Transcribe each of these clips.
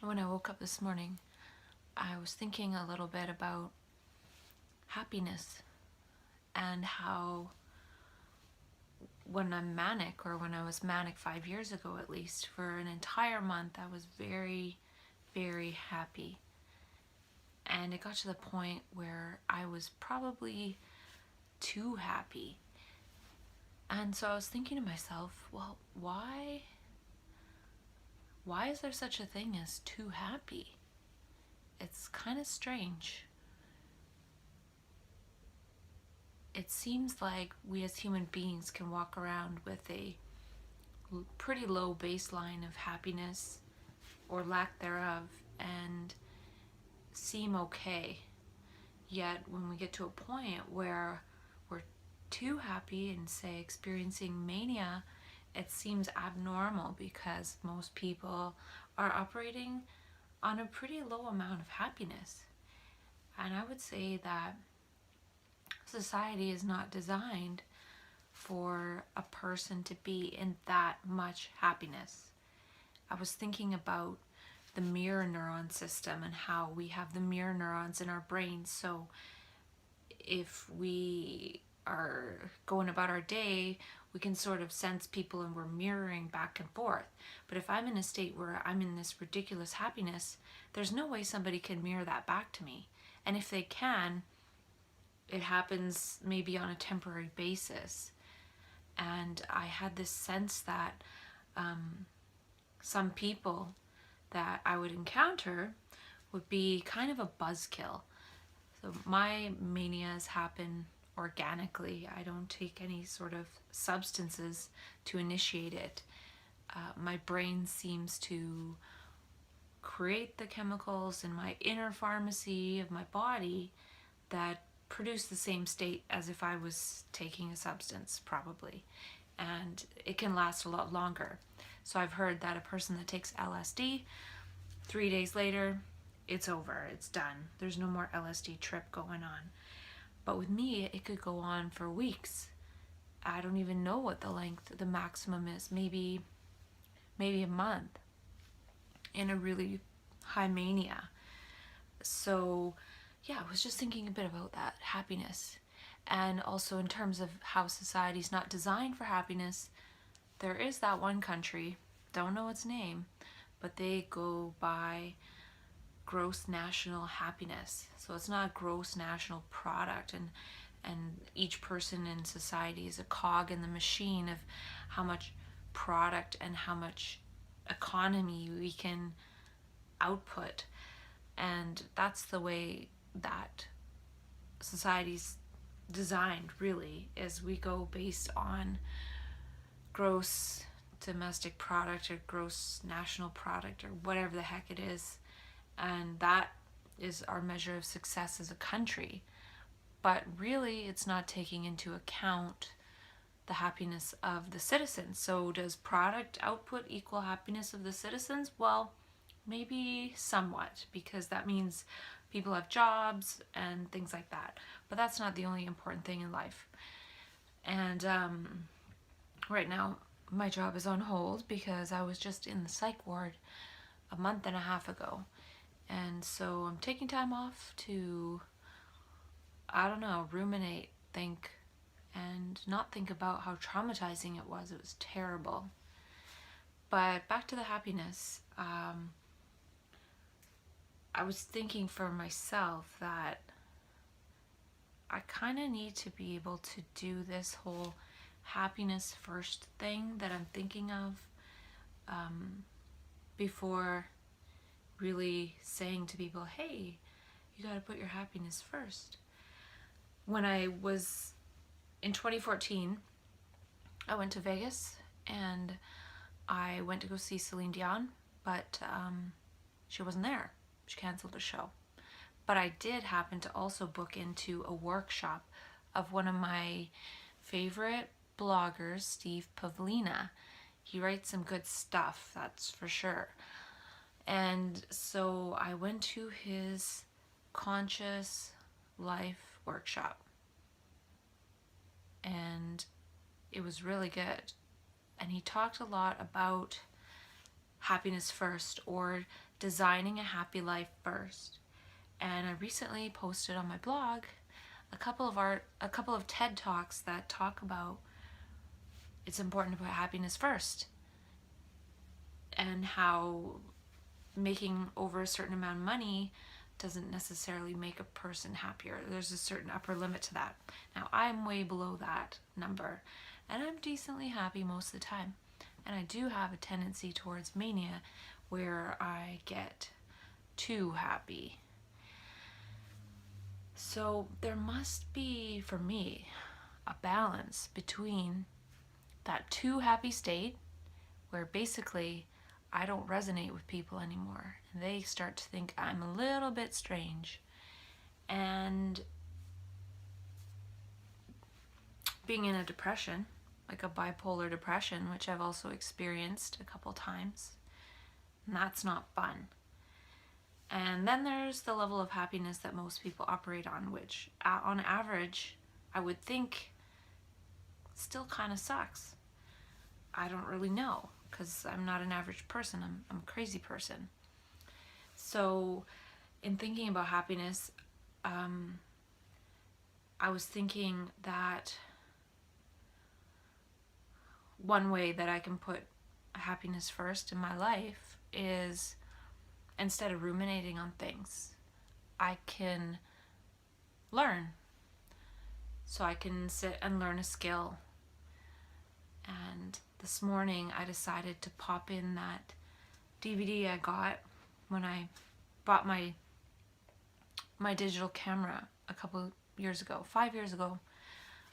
When I woke up this morning, I was thinking a little bit about happiness and how when I'm manic, or when I was manic 5 years ago at least, for an entire month, I was very, very happy. And it got to the point where I was probably too happy. And so I was thinking to myself, well, why is there such a thing as too happy? It's kind of strange. It seems like we as human beings can walk around with a pretty low baseline of happiness or lack thereof and seem okay. Yet when we get to a point where we're too happy and, say, experiencing mania, it seems abnormal because most people are operating on a pretty low amount of happiness. And I would say that society is not designed for a person to be in that much happiness. I was thinking about the mirror neuron system and how we have the mirror neurons in our brains. So if we are going about our day, we can sort of sense people and we're mirroring back and forth. But if I'm in a state where I'm in this ridiculous happiness, there's no way somebody can mirror that back to me. And if they can, it happens maybe on a temporary basis. And I had this sense that some people that I would encounter would be kind of a buzzkill. So my manias happen organically. I don't take any sort of substances to initiate it. My brain seems to create the chemicals in my inner pharmacy of my body that produce the same state as if I was taking a substance, probably. And it can last a lot longer. So I've heard that a person that takes LSD, 3 days later, it's over, it's done. There's no more LSD trip going on. But with me, it could go on for weeks. I don't even know what the length, the maximum is. Maybe a month in a really high mania. So yeah, I was just thinking a bit about that happiness. And also in terms of how society's not designed for happiness, there is that one country, don't know its name, but they go by gross national happiness. So it's not a gross national product, and each person in society is a cog in the machine of how much product and how much economy we can output. And that's the way that society's designed, really, is we go based on gross domestic product or gross national product or whatever the heck it is. And that is our measure of success as a country. But really, it's not taking into account the happiness of the citizens. So does product output equal happiness of the citizens? Well, maybe somewhat, because that means people have jobs and things like that. But that's not the only important thing in life. And right now, my job is on hold because I was just in the psych ward a month and a half ago. And so I'm taking time off to, I don't know, ruminate, think, and not think about how traumatizing it was. It was terrible. But back to the happiness. I was thinking for myself that I kind of need to be able to do this whole happiness first thing that I'm thinking of before really saying to people, hey, you got to put your happiness first. When I was in 2014, I went to Vegas and I went to go see Celine Dion, but she wasn't there. She canceled the show. But I did happen to also book into a workshop of one of my favorite bloggers, Steve Pavlina. He writes some good stuff, that's for sure. And so I went to his conscious life workshop. And it was really good. And he talked a lot about happiness first, or designing a happy life first. And I recently posted on my blog a couple of TED Talks that talk about it's important to put happiness first, and how making over a certain amount of money doesn't necessarily make a person happier. There's a certain upper limit to that. Now, I'm way below that number, and I'm decently happy most of the time. And I do have a tendency towards mania where I get too happy. So there must be, for me, a balance between that too happy state where basically I don't resonate with people anymore and they start to think I'm a little bit strange, and being in a depression, like a bipolar depression, which I've also experienced a couple times, and that's not fun. And then there's the level of happiness that most people operate on, which on average I would think still kind of sucks. I don't really know, because I'm not an average person. I'm a crazy person. So in thinking about happiness, I was thinking that one way that I can put happiness first in my life is, instead of ruminating on things, I can learn. So I can sit and learn a skill. And this morning I decided to pop in that DVD I got when I bought my digital camera a couple years ago, 5 years ago.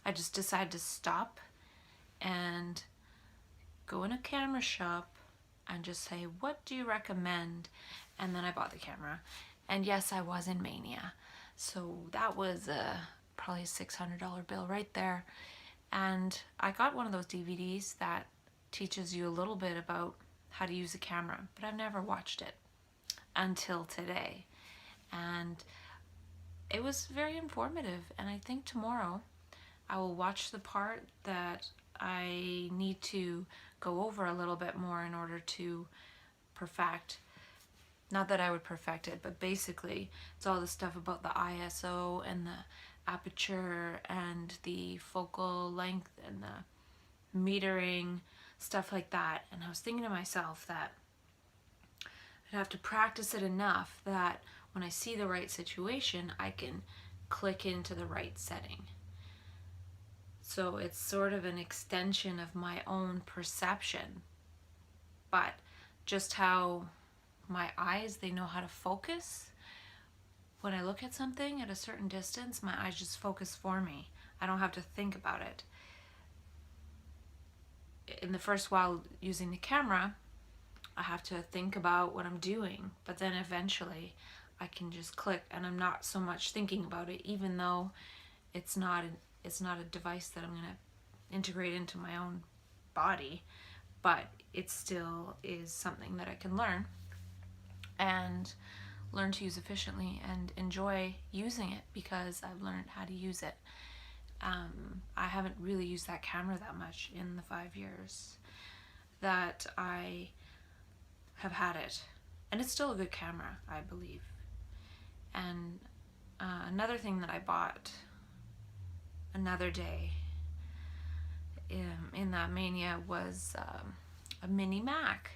I just decided to stop and go in a camera shop and just say, what do you recommend? And then I bought the camera. And yes, I was in mania. So that was probably a $600 bill right there. And I got one of those DVDs that teaches you a little bit about how to use a camera, but I've never watched it until today. And it was very informative. And I think tomorrow I will watch the part that I need to go over a little bit more in order to perfect. Not that I would perfect it, but basically it's all the stuff about the ISO and the aperture and the focal length and the metering, stuff like that. And I was thinking to myself that I'd have to practice it enough that when I see the right situation, I can click into the right setting. So it's sort of an extension of my own perception, but just how my eyes, they know how to focus. When I look at something at a certain distance, my eyes just focus for me. I don't have to think about it. In the first while using the camera, I have to think about what I'm doing, but then eventually I can just click, and I'm not so much thinking about it, even though it's not a device that I'm going to integrate into my own body, but it still is something that I can learn and learn to use efficiently and enjoy using it, because I've learned how to use it. I haven't really used that camera that much in the 5 years that I have had it, and it's still a good camera, I believe. And another thing that I bought another day in that mania was a mini Mac.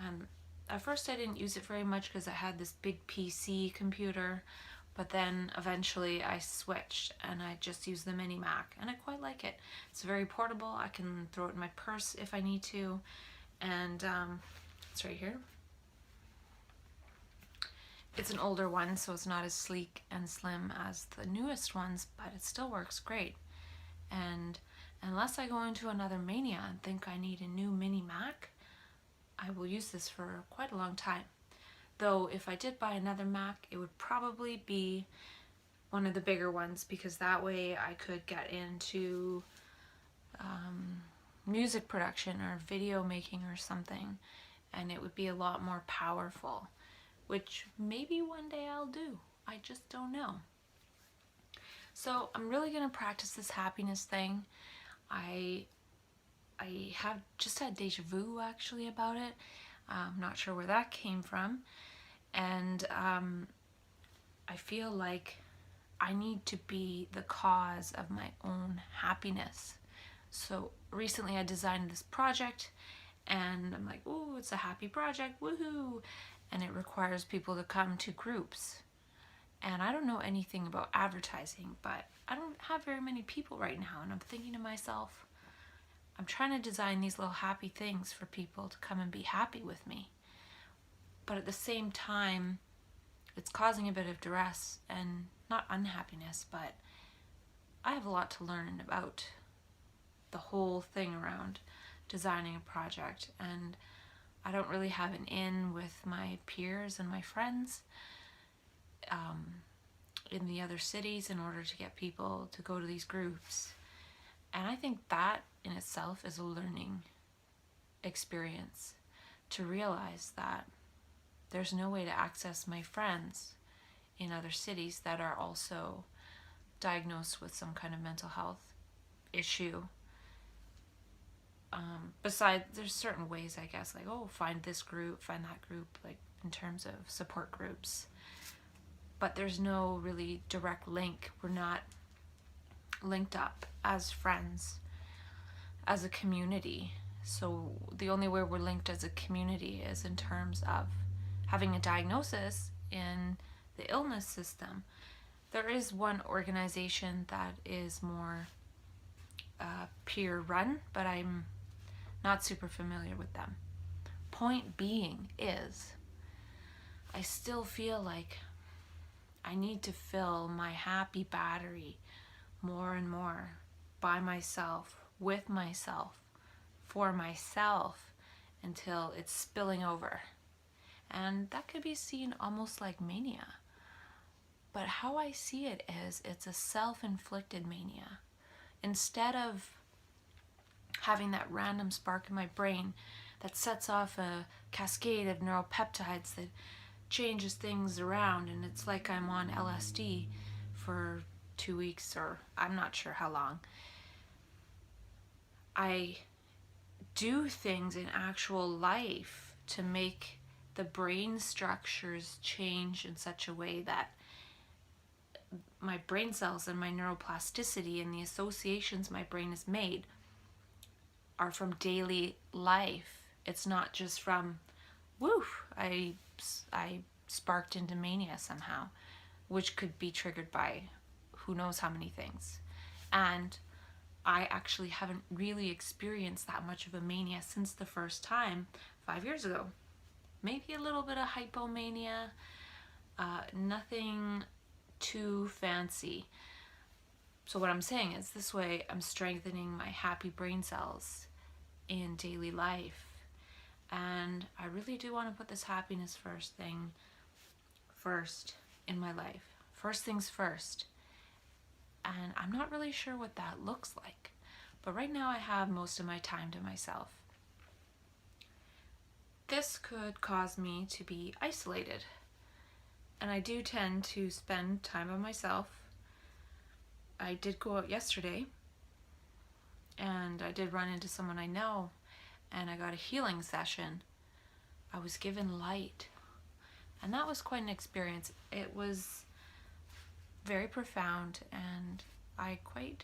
And at first I didn't use it very much because I had this big PC computer, but then eventually I switched and I just use the mini Mac, and I quite like it. It's very portable. I can throw it in my purse if I need to, and it's right here. It's an older one, so it's not as sleek and slim as the newest ones, but it still works great. And unless I go into another mania and think I need a new mini Mac, I will use this for quite a long time. Though if I did buy another Mac, it would probably be one of the bigger ones, because that way I could get into music production or video making or something, and it would be a lot more powerful, which maybe one day I'll do. I just don't know. So I'm really going to practice this happiness thing. I have just had deja vu actually about it. I'm not sure where that came from. And I feel like I need to be the cause of my own happiness. So recently I designed this project and I'm like, ooh, it's a happy project, woohoo! And it requires people to come to groups. And I don't know anything about advertising, but I don't have very many people right now. And I'm thinking to myself, I'm trying to design these little happy things for people to come and be happy with me. But at the same time, it's causing a bit of duress and not unhappiness, but I have a lot to learn about the whole thing around designing a project, and I don't really have an in with my peers and my friends in the other cities in order to get people to go to these groups. And I think that in itself is a learning experience, to realize that there's no way to access my friends in other cities that are also diagnosed with some kind of mental health issue. Besides, there's certain ways, I guess, like, oh, find this group, find that group, like in terms of support groups. But there's no really direct link. We're not linked up as friends, as a community. So the only way we're linked as a community is in terms of having a diagnosis in the illness system. There is one organization that is more peer run, but I'm not super familiar with them. Point being is, I still feel like I need to fill my happy battery more and more by myself, with myself, for myself, until it's spilling over. And that could be seen almost like mania. But how I see it is, it's a self-inflicted mania. Instead of having that random spark in my brain that sets off a cascade of neuropeptides that changes things around, and it's like I'm on LSD for 2 weeks, or I'm not sure how long. I do things in actual life to make the brain structures change in such a way that my brain cells and my neuroplasticity and the associations my brain has made are from daily life. It's not just from, woof, I sparked into mania somehow, which could be triggered by who knows how many things. And I actually haven't really experienced that much of a mania since the first time 5 years ago. Maybe a little bit of hypomania, nothing too fancy. So what I'm saying is, this way I'm strengthening my happy brain cells in daily life. And I really do want to put this happiness first thing first in my life. First things first. And I'm not really sure what that looks like. But right now I have most of my time to myself. This could cause me to be isolated. And I do tend to spend time by myself. I did go out yesterday, and I did run into someone I know, and I got a healing session. I was given light, and that was quite an experience. It was very profound, and I quite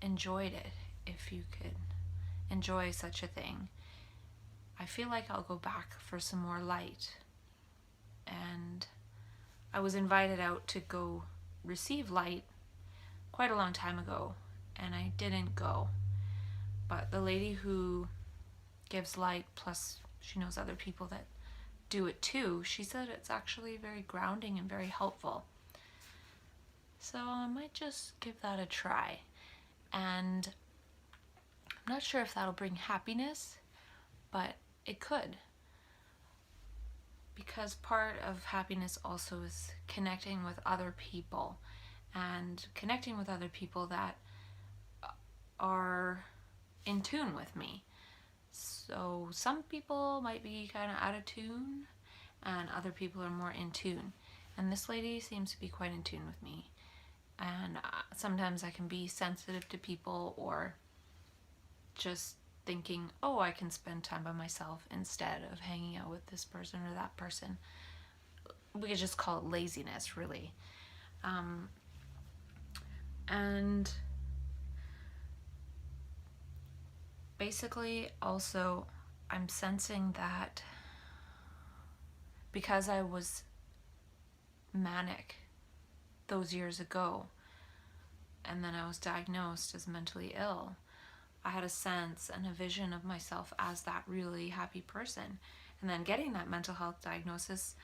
enjoyed it, if you could enjoy such a thing. I feel like I'll go back for some more light. And I was invited out to go receive light quite a long time ago, and I didn't go. But the lady who gives light, plus she knows other people that do it too, she said it's actually very grounding and very helpful. So I might just give that a try. And I'm not sure if that'll bring happiness, but it could. Because part of happiness also is connecting with other people, and connecting with other people that are in tune with me. So some people might be kind of out of tune, and other people are more in tune. And this lady seems to be quite in tune with me. And sometimes I can be sensitive to people, or just thinking, oh, I can spend time by myself instead of hanging out with this person or that person. We could just call it laziness, really. And basically, also, I'm sensing that because I was manic those years ago, and then I was diagnosed as mentally ill, I had a sense and a vision of myself as that really happy person. And then getting that mental health diagnosis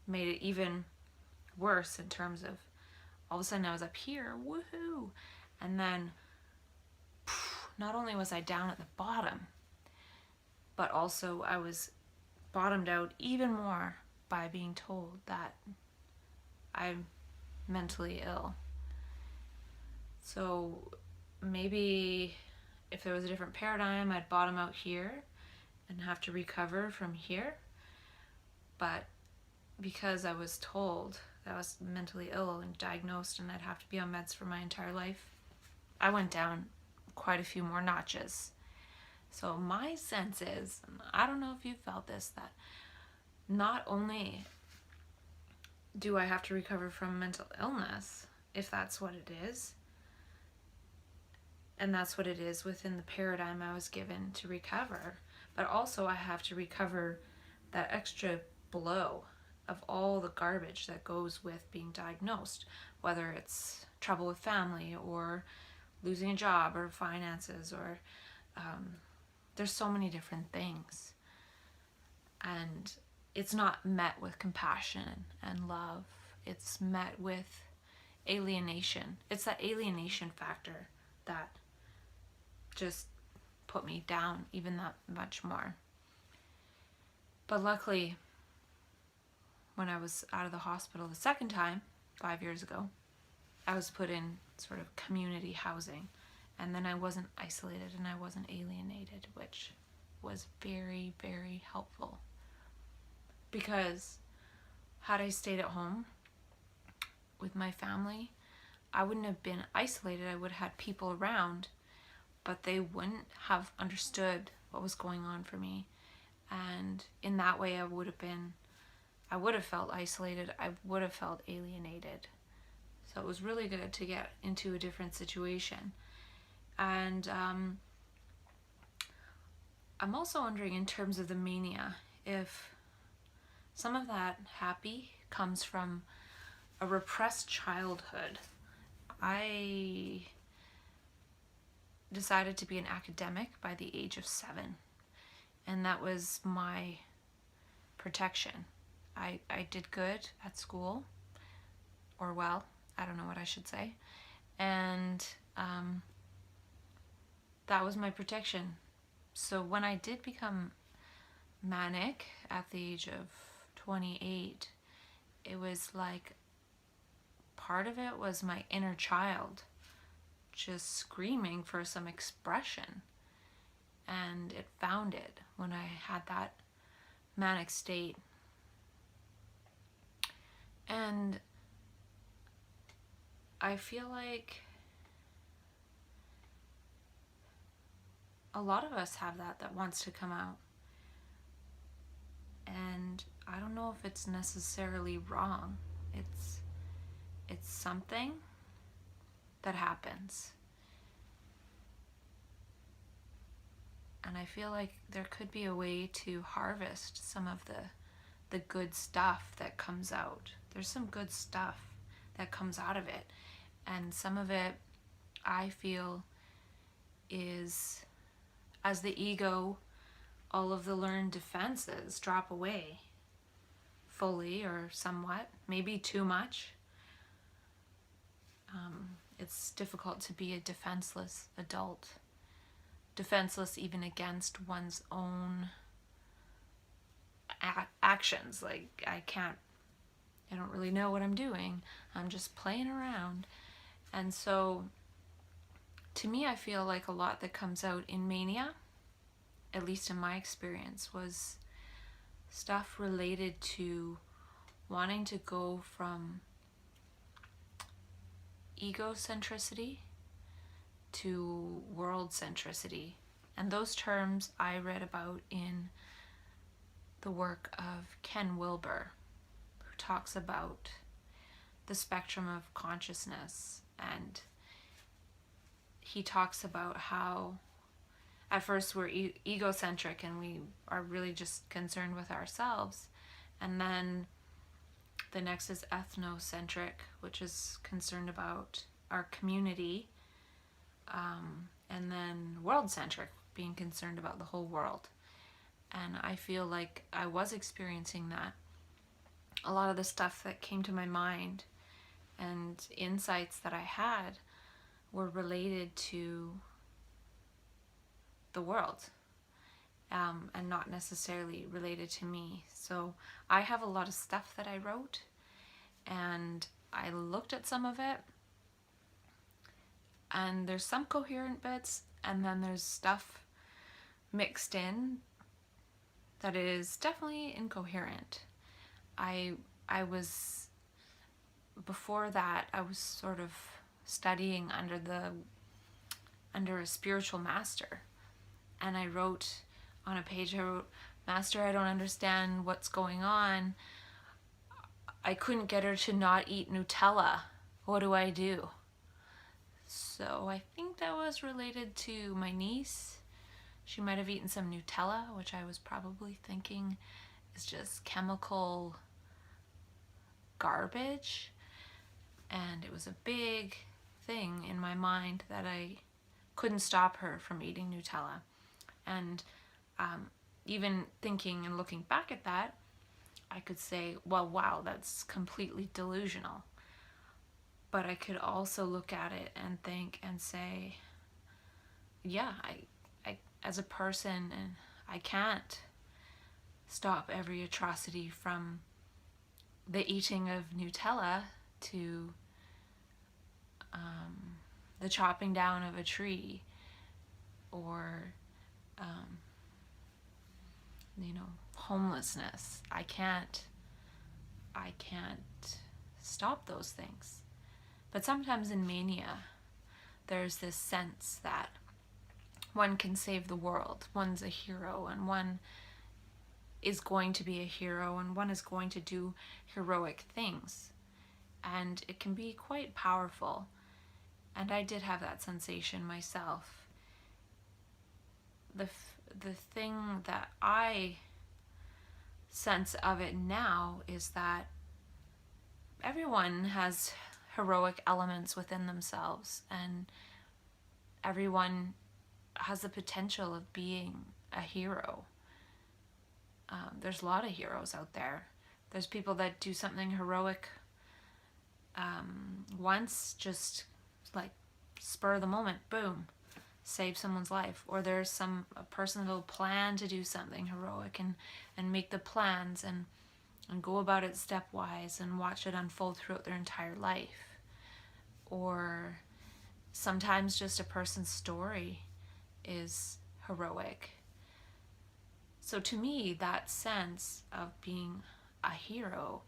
made it even worse in terms of all of a sudden I was up here, woohoo! And then not only was I down at the bottom, but also I was bottomed out even more by being told that I'm mentally ill. So maybe if there was a different paradigm, I'd bottom out here and have to recover from here. But because I was told that I was mentally ill and diagnosed and I'd have to be on meds for my entire life, I went down quite a few more notches. So my sense is, and I don't know if you felt this, that not only do I have to recover from mental illness, if that's what it is, and that's what it is within the paradigm I was given to recover, but also I have to recover that extra blow of all the garbage that goes with being diagnosed, whether it's trouble with family or losing a job or finances or there's so many different things. And it's not met with compassion and love. It's met with alienation. It's that alienation factor that just put me down even that much more. But luckily, when I was out of the hospital the second time, 5 years ago, I was put in sort of community housing. And then I wasn't isolated and I wasn't alienated, which was very, very helpful. Because had I stayed at home with my family, I wouldn't have been isolated. I would have had people around, but they wouldn't have understood what was going on for me. And in that way, I would have felt isolated. I would have felt alienated. So it was really good to get into a different situation. And I'm also wondering, in terms of the mania, if some of that happy comes from a repressed childhood. I decided to be an academic by the age of 7, and that was my protection. I did good at school, or well, I don't know what I should say, and that was my protection. So when I did become manic at the age of 28, it was like part of it was my inner child just screaming for some expression, and it found it when I had that manic state. And I feel like a lot of us have that wants to come out. And I don't know if it's necessarily wrong. It's something that happens. And I feel like there could be a way to harvest some of the good stuff that comes out. There's some good stuff that comes out of it. And some of it, I feel, is as the ego, all of the learned defenses drop away fully or somewhat, maybe too much. It's difficult to be a defenseless adult, defenseless even against one's own actions. Like, I don't really know what I'm doing. I'm just playing around. And so, to me, I feel like a lot that comes out in mania, at least in my experience, was stuff related to wanting to go from egocentricity to world centricity. And those terms I read about in the work of Ken Wilber, who talks about the spectrum of consciousness. And he talks about how at first we're egocentric and we are really just concerned with ourselves. And then the next is ethnocentric, which is concerned about our community. And then world-centric, being concerned about the whole world. And I feel like I was experiencing that. A lot of the stuff that came to my mind and insights that I had were related to the world, and not necessarily related to me. So I have a lot of stuff that I wrote, and I looked at some of it, and there's some coherent bits, and then there's stuff mixed in that is definitely incoherent. I was, before that, I was sort of studying under a spiritual master, and I wrote on a page, I wrote, "Master, I don't understand what's going on. I couldn't get her to not eat Nutella. What do I do?" So I think that was related to my niece. She might have eaten some Nutella, which I was probably thinking is just chemical garbage. And it was a big thing in my mind that I couldn't stop her from eating Nutella. And even thinking and looking back at that, I could say, well, wow, that's completely delusional. But I could also look at it and think and say, yeah, I as a person, and I can't stop every atrocity from the eating of Nutella to the chopping down of a tree, or homelessness. I can't stop those things. But sometimes in mania, there's this sense that one can save the world, one's a hero, and one is going to be a hero, and one is going to do heroic things. And it can be quite powerful. And I did have that sensation myself. The thing that I sense of it now is that everyone has heroic elements within themselves, and everyone has the potential of being a hero. There's a lot of heroes out there. There's people that do something heroic once, just like spur of the moment, boom, save someone's life. Or there's a person that'll plan to do something heroic and make the plans and go about it stepwise and watch it unfold throughout their entire life. Or sometimes just a person's story is heroic. So to me, that sense of being a hero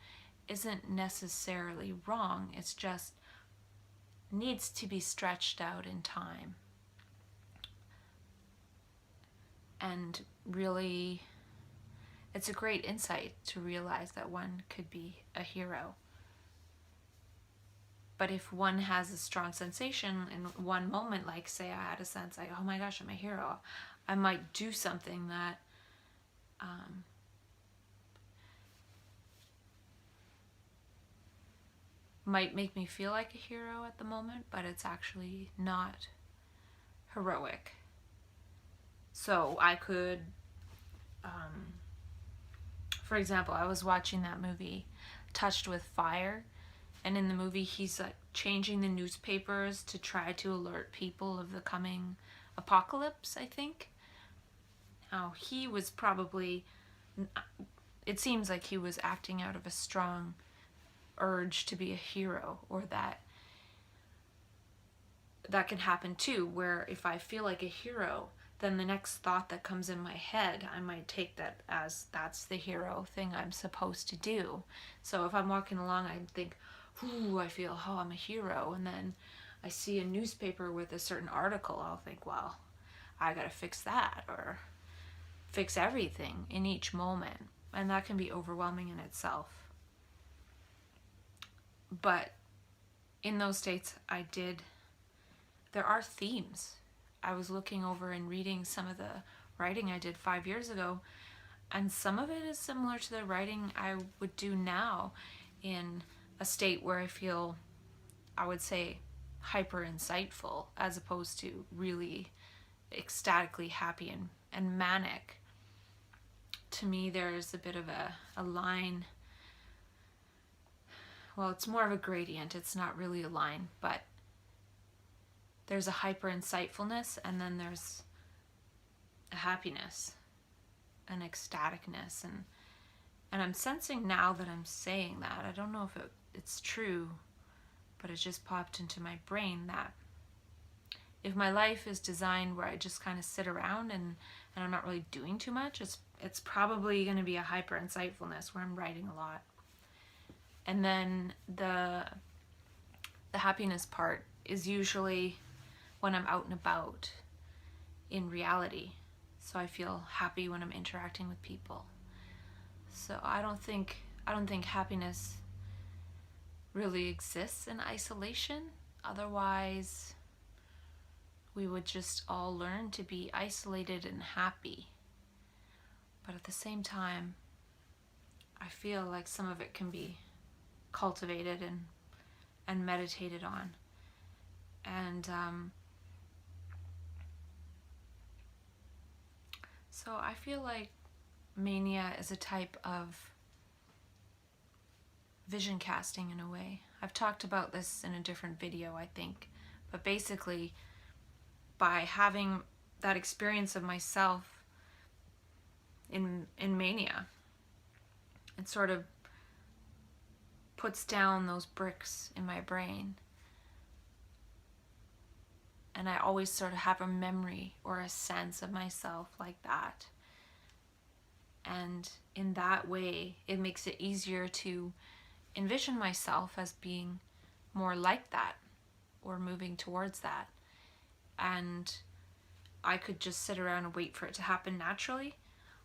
isn't necessarily wrong. It's just needs to be stretched out in time. And really, it's a great insight to realize that one could be a hero. But if one has a strong sensation in one moment, like say I had a sense like, oh my gosh, I'm a hero, I might do something that might make me feel like a hero at the moment, but it's actually not heroic. So I could, for example, I was watching that movie, Touched with Fire, and in the movie he's like changing the newspapers to try to alert people of the coming apocalypse, I think. Now, he was probably, it seems like he was acting out of a strong urge to be a hero, or that can happen too, where if I feel like a hero, then the next thought that comes in my head, I might take that as that's the hero thing I'm supposed to do. So if I'm walking along, I think, ooh, I feel, oh, I'm a hero. And then I see a newspaper with a certain article, I'll think, well, I gotta fix that or fix everything in each moment. And that can be overwhelming in itself. But in those states, there are themes. I was looking over and reading some of the writing I did 5 years ago, and some of it is similar to the writing I would do now in a state where I feel, I would say, hyper insightful, as opposed to really ecstatically happy and manic. To me, there's a bit of a line. Well, it's more of a gradient. It's not really a line, but there's a hyper insightfulness, and then there's a happiness, an ecstaticness, and I'm sensing now that I'm saying that. I don't know if it's true, but it just popped into my brain that if my life is designed where I just kind of sit around and I'm not really doing too much, it's probably going to be a hyper insightfulness where I'm writing a lot. And then the happiness part is usually when I'm out and about in reality. So I feel happy when I'm interacting with people. So I don't think happiness really exists in isolation. Otherwise, we would just all learn to be isolated and happy. But at the same time, I feel like some of it can be cultivated and meditated on. And so I feel like mania is a type of vision casting in a way. I've talked about this in a different video, I think. But basically, by having that experience of myself in mania, it sort of puts down those bricks in my brain. And I always sort of have a memory or a sense of myself like that. And in that way, it makes it easier to envision myself as being more like that or moving towards that. And I could just sit around and wait for it to happen naturally,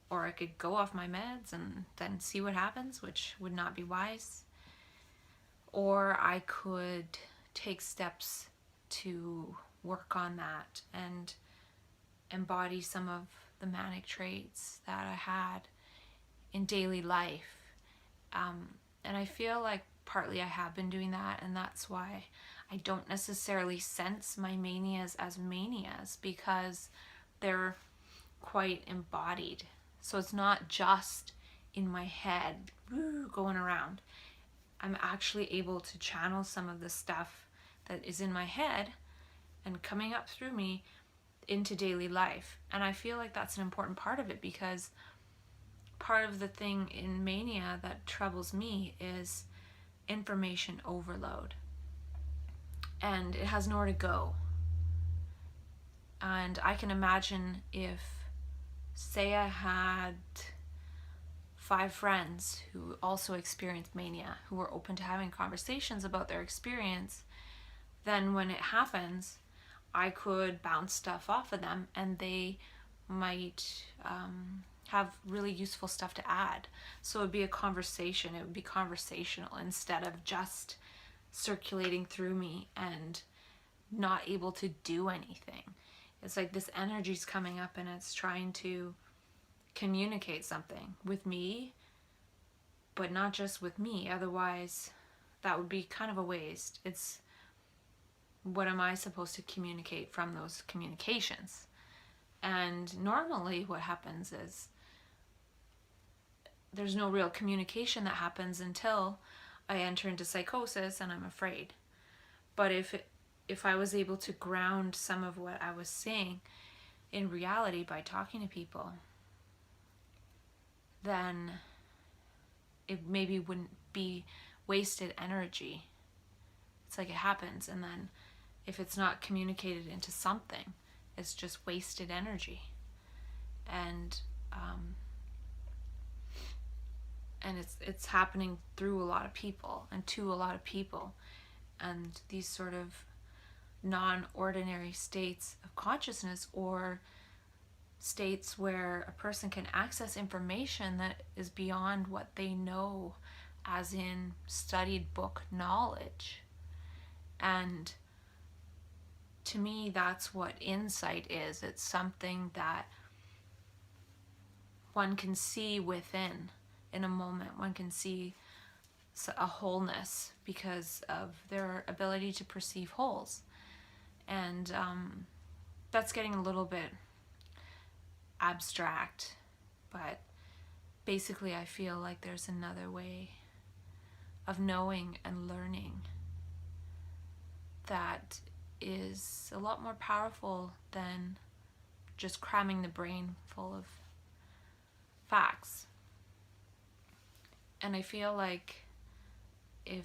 or I could go off my meds and then see what happens, which would not be wise. Or I could take steps to work on that and embody some of the manic traits that I had in daily life. And I feel like partly I have been doing that, and that's why I don't necessarily sense my manias as manias, because they're quite embodied. So it's not just in my head going around. I'm actually able to channel some of the stuff that is in my head and coming up through me into daily life. And I feel like that's an important part of it, because part of the thing in mania that troubles me is information overload. And it has nowhere to go. And I can imagine if, say I had 5 friends who also experienced mania, who were open to having conversations about their experience, then when it happens, I could bounce stuff off of them, and they might have really useful stuff to add. So it would be a conversation. It would be conversational instead of just circulating through me and not able to do anything. It's like this energy's coming up and it's trying to communicate something with me, but not just with me. Otherwise, that would be kind of a waste. It's, what am I supposed to communicate from those communications? And normally what happens is there's no real communication that happens until I enter into psychosis and I'm afraid. But if I was able to ground some of what I was saying in reality by talking to people, then it maybe wouldn't be wasted energy. It's like it happens, and then if it's not communicated into something, it's just wasted energy. And it's happening through a lot of people and to a lot of people. And these sort of non-ordinary states of consciousness, or states where a person can access information that is beyond what they know, as in studied book knowledge. And to me, that's what insight is. It's something that one can see within in a moment. One can see a wholeness because of their ability to perceive wholes. And that's getting a little bit abstract, but basically I feel like there's another way of knowing and learning that is a lot more powerful than just cramming the brain full of facts. And I feel like if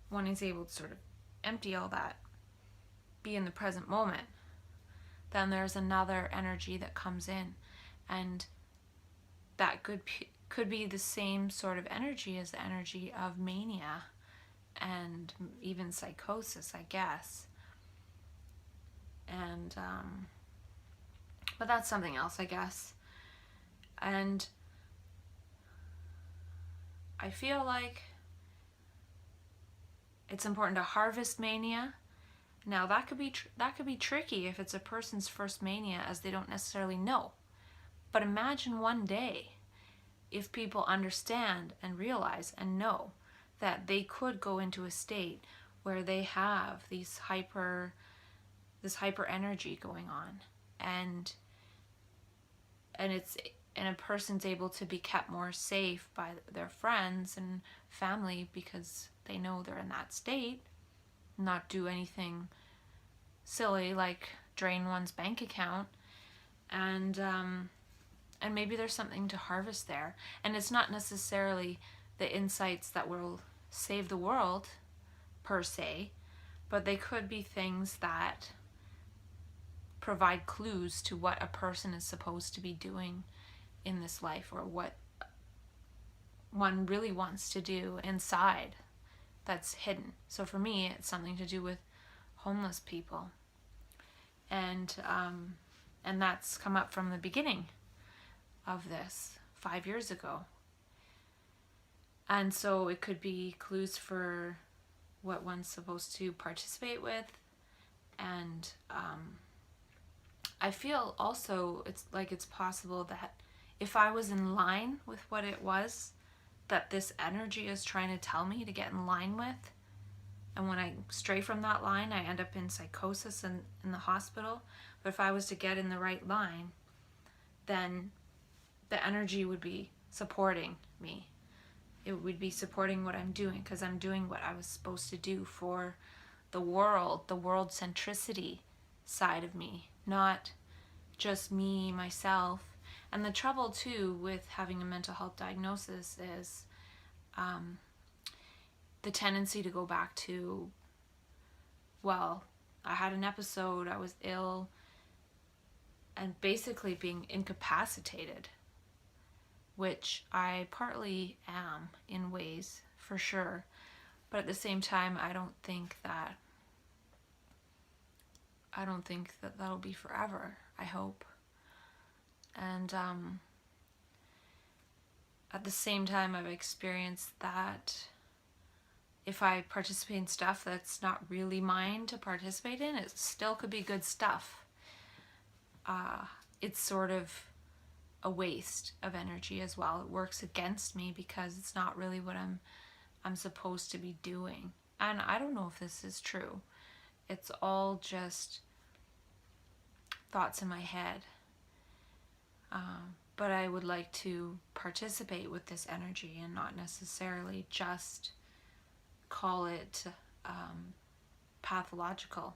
one is able to sort of empty all that, be in the present moment, then there's another energy that comes in, and that could be the same sort of energy as the energy of mania and even psychosis, I guess. And but that's something else, I guess. And I feel like it's important to harvest mania. Now that could be tricky if it's a person's first mania, as they don't necessarily know. But imagine one day if people understand and realize and know that they could go into a state where they have this hyper energy going on, and a person's able to be kept more safe by their friends and family because they know they're in that state, not do anything silly like drain one's bank account, and maybe there's something to harvest there. And it's not necessarily the insights that will save the world per se, but they could be things that provide clues to what a person is supposed to be doing in this life, or what one really wants to do inside that's hidden. So for me, it's something to do with homeless people, and that's come up from the beginning of this 5 years ago. And so it could be clues for what one's supposed to participate with. And I feel also it's possible that if I was in line with what it was that this energy is trying to tell me to get in line with, and when I stray from that line, I end up in psychosis and in the hospital. But if I was to get in the right line, then the energy would be supporting me. It would be supporting what I'm doing, because I'm doing what I was supposed to do for the world centricity side of me, not just me, myself. And the trouble too with having a mental health diagnosis is the tendency to go back to, well, I had an episode, I was ill, and basically being incapacitated, which I partly am in ways, for sure. But at the same time, I don't think that that'll be forever, I hope. And at the same time, I've experienced that if I participate in stuff that's not really mine to participate in, it still could be good stuff. It's sort of a waste of energy as well. It works against me because it's not really what I'm supposed to be doing. And I don't know if this is true. It's all just thoughts in my head. But I would like to participate with this energy and not necessarily just call it pathological,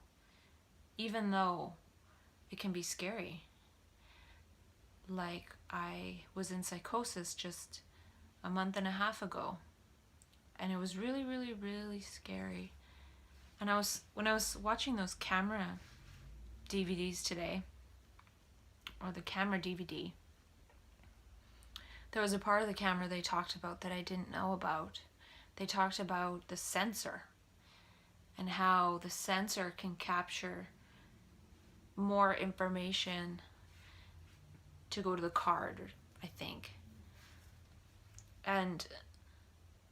even though it can be scary. Like, I was in psychosis just a month and a half ago, and it was really, really, really scary. And when I was watching those camera DVDs today, or the camera DVD, there was a part of the camera they talked about that I didn't know about. They talked about the sensor and how the sensor can capture more information to go to the card, I think. And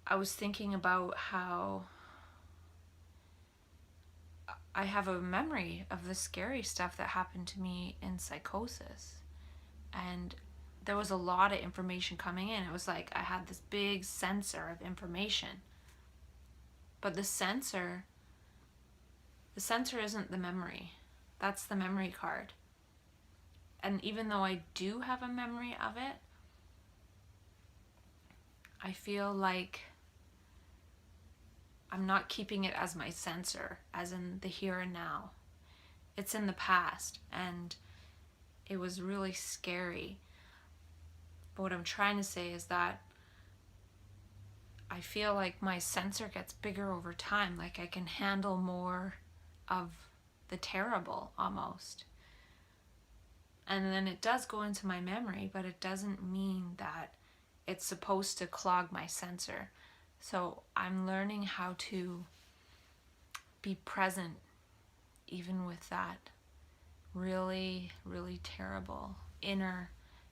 I was thinking about how I have a memory of the scary stuff that happened to me in psychosis. And there was a lot of information coming in. It was like I had this big sensor of information. But the sensor isn't the memory. That's the memory card. And even though I do have a memory of it, I feel like I'm not keeping it as my sensor, as in the here and now. It's in the past, and it was really scary. But what I'm trying to say is that I feel like my sensor gets bigger over time, like I can handle more of the terrible almost. And then it does go into my memory, but it doesn't mean that it's supposed to clog my sensor. So I'm learning how to be present even with that really, really terrible inner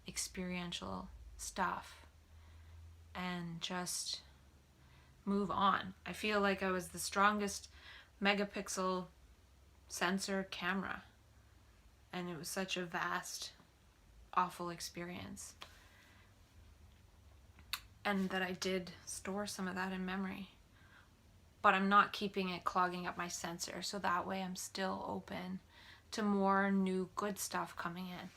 experiential stuff, and just move on. I feel like I was the strongest megapixel sensor camera, and it was such a vast, awful experience. And that I did store some of that in memory. But I'm not keeping it clogging up my sensor, so that way I'm still open to more new good stuff coming in.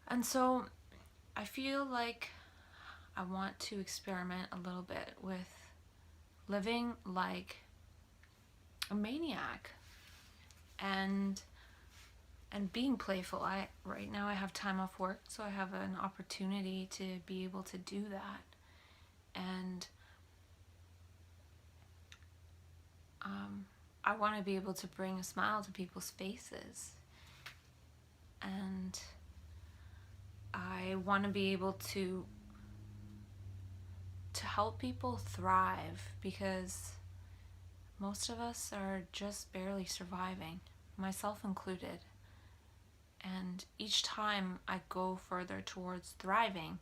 And so I feel like I want to experiment a little bit with living like a maniac and being playful. Right now I have time off work, so I have an opportunity to be able to do that. And I want to be able to bring a smile to people's faces. And I want to be able to help people thrive, because most of us are just barely surviving, myself included. And each time I go further towards thriving,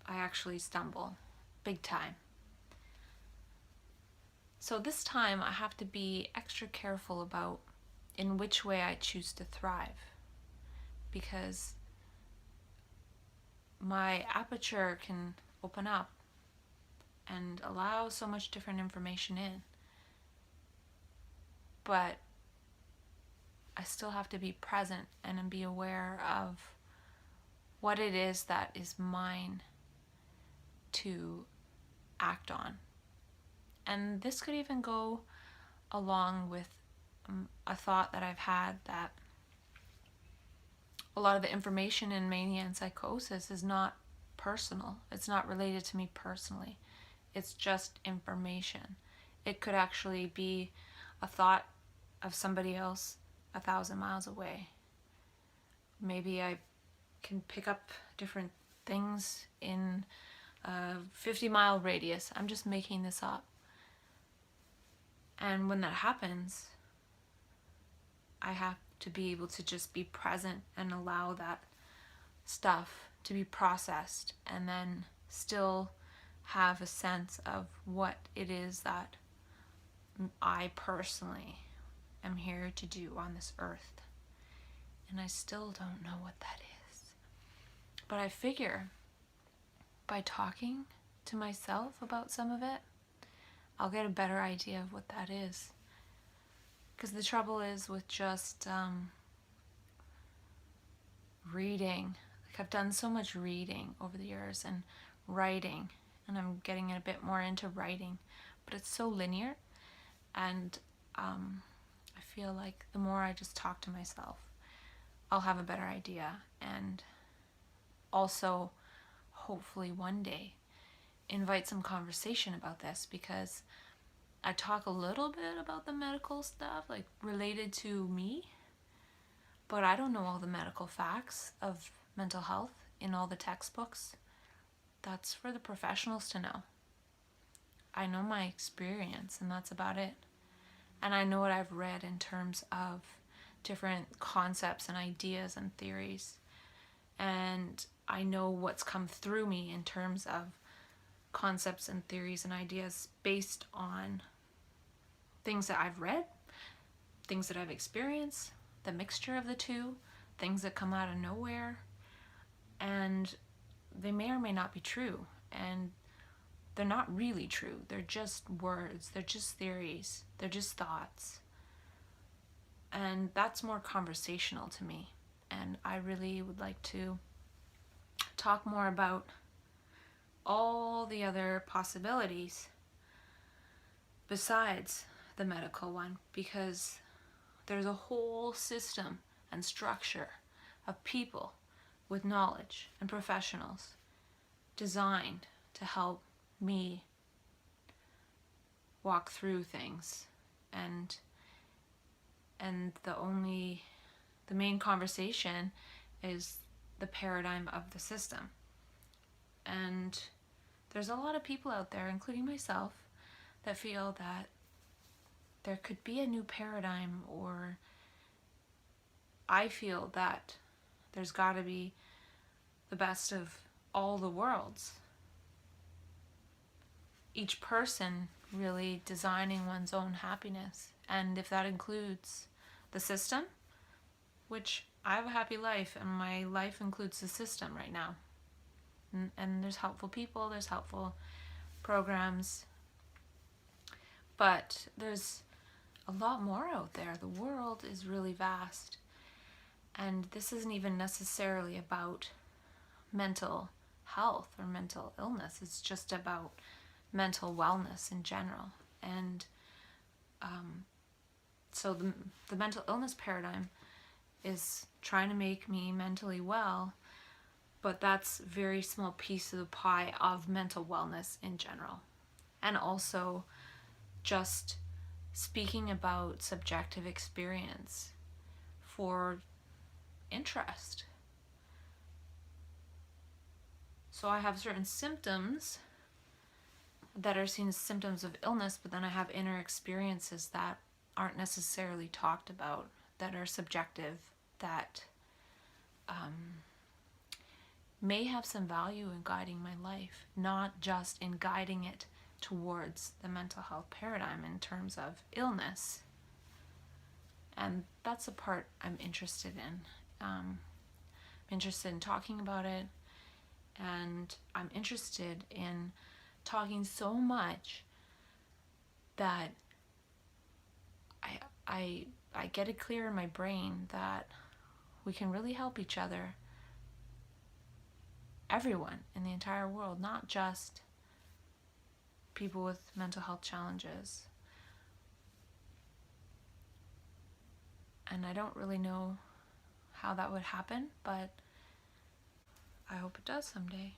I actually stumble big time. So this time I have to be extra careful about in which way I choose to thrive, because my aperture can open up and allow so much different information in. But I still have to be present and be aware of what it is that is mine to act on. And this could even go along with a thought that I've had, that a lot of the information in mania and psychosis is not personal. It's not related to me personally. It's just information. It could actually be a thought of somebody else 1,000 miles away. Maybe I can pick up different things in a 50-mile radius. I'm just making this up. And when that happens, I have to be able to just be present and allow that stuff to be processed, and then still have a sense of what it is that I personally am here to do on this earth. And I still don't know what that is. But I figure by talking to myself about some of it, I'll get a better idea of what that is. Because the trouble is with just reading. Like, I've done so much reading over the years and writing, and I'm getting a bit more into writing, but it's so linear. And I feel like the more I just talk to myself, I'll have a better idea, and also hopefully one day invite some conversation about this, because I talk a little bit about the medical stuff, like related to me, but I don't know all the medical facts of mental health in all the textbooks. that's for the professionals to know. I know my experience, and that's about it. And I know what I've read in terms of different concepts and ideas and theories. And I know what's come through me in terms of concepts and theories and ideas based on things that I've read, things that I've experienced, the mixture of the two, things that come out of nowhere. And they may or may not be true. And they're not really true. They're just words. They're just theories. They're just thoughts. And that's more conversational to me. And I really would like to talk more about all the other possibilities besides the medical one, because there's a whole system and structure of people with knowledge and professionals designed to help me walk through things, and the main conversation is the paradigm of the system. And there's a lot of people out there, including myself, that feel that there could be a new paradigm, or I feel that there's got to be the best of all the worlds. Each person really designing one's own happiness. And if that includes the system, which I have a happy life, and my life includes the system right now. And there's helpful people, there's helpful programs, but there's a lot more out there. The world is really vast. And this isn't even necessarily about mental health or mental illness. It's just about mental wellness in general. And so the mental illness paradigm is trying to make me mentally well, but that's a very small piece of the pie of mental wellness in general. And also just speaking about subjective experience for interest. So I have certain symptoms that are seen as symptoms of illness, but then I have inner experiences that aren't necessarily talked about, that are subjective, that may have some value in guiding my life, not just in guiding it towards the mental health paradigm in terms of illness. And that's the part I'm interested in. I'm interested in talking about it, and I'm interested in talking so much that I get it clear in my brain that we can really help each other, everyone in the entire world, not just people with mental health challenges. And I don't really know how that would happen, but I hope it does someday.